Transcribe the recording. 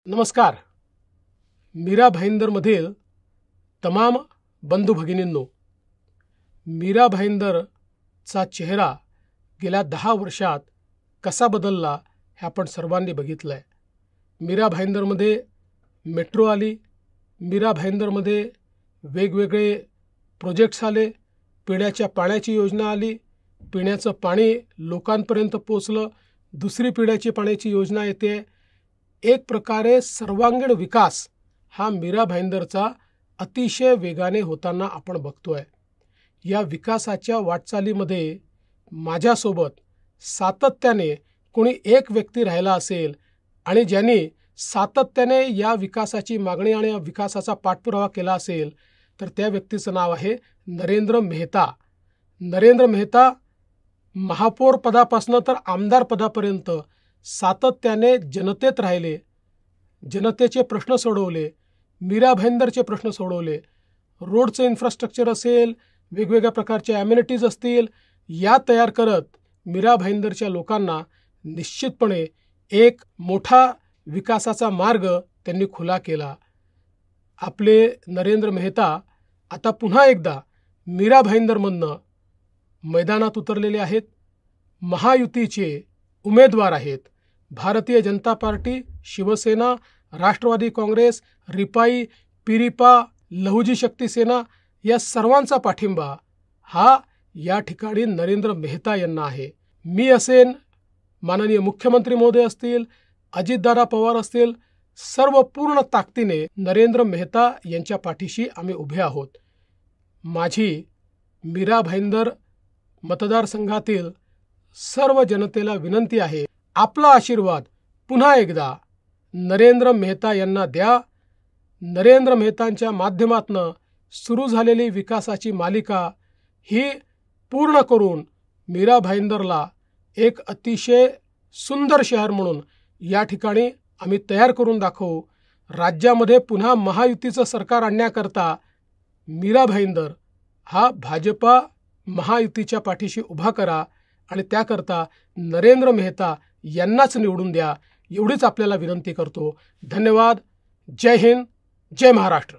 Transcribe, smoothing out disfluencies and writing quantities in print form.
नमस्कार. मीरा भाईंदरमधील तमाम बंधू भगिनींनो, मीरा भाईंदरचा चेहरा गेल्या 10 वर्षात कसा बदलला हे आपण सर्वांनी बघितलं आहे. मीरा भाईंदरमध्ये मेट्रो आली, मीरा भाईंदरमध्ये वेगवेगळे प्रोजेक्ट्स आले, पिण्याच्या पाण्याची योजना आली, पिण्याचं पाणी लोकांपर्यंत पोचलं, दुसरी पिण्याची पाण्याची योजना येते. एक प्रकारे सर्वांगीण विकास हा मीरा भाईंदरचा अतिशय वेगाने होताना आपण बघतोय. या विकासाच्या वाटचालीमध्ये माझ्यासोबत सातत्याने कोणी एक व्यक्ती राहिला असेल आणि ज्यांनी सातत्याने या विकासाची मागणी आणि या विकासाचा पाठपुरावा केला असेल तर त्या व्यक्तीचं नाव आहे नरेंद्र मेहता. नरेंद्र मेहता महापौर पदापासून तर आमदार पदापर्यंत सातत्याने जनतेत राहिले, जनतेचे प्रश्न सोडवले, मीरा भाईंदरचे प्रश्न सोडवले. रोडचं इन्फ्रास्ट्रक्चर असेल, वेगवेगळ्या प्रकारचे ॲम्युनिटीज असतील, या तयार करत मीरा भाईंदरच्या लोकांना निश्चितपणे एक मोठा विकासाचा मार्ग त्यांनी खुला केला. आपले नरेंद्र मेहता आता पुन्हा एकदा मीरा भाईंदरमधनं मैदानात उतरलेले आहेत. महायुतीचे उमेदवार आहेत. भारतीय जनता पार्टी, शिवसेना, राष्ट्रवादी काँग्रेस, रिपाई, पिरिपा, लहुजी शक्ती सेना या सर्वांचा पाठिंबा हा या ठिकाणी नरेंद्र मेहता यांना आहे. मी असेन, माननीय मुख्यमंत्री महोदय असतील, अजितदादा पवार असतील, सर्व पूर्ण ताकदीने नरेंद्र मेहता यांच्या पाठीशी आम्ही उभे आहोत. माझी मीरा भाईंदर मतदारसंघातील सर्व जनतेला विनंती आहे, आपला आशीर्वाद पुन्हा एकदा नरेंद्र मेहता यांना द्या. नरेंद्र मेहतांच्या माध्यमातून सुरू झालेली विकासाची मालिका ही पूर्ण करून मीरा भाईंदरला एक अतिशय सुंदर शहर म्हणून या ठिकाणी आम्ही तयार करून दाखवू. राज्यामध्ये पुन्हा महायुतीचं सरकार आणण्याकरता मीरा भाईंदर हा भाजपा महायुतीच्या पाठीशी उभा करा आणि त्याकरता नरेंद्र मेहता यांनाच निवडून द्या, एवढीच आपल्याला विनंती करतो. धन्यवाद. जय हिंद, जय महाराष्ट्र.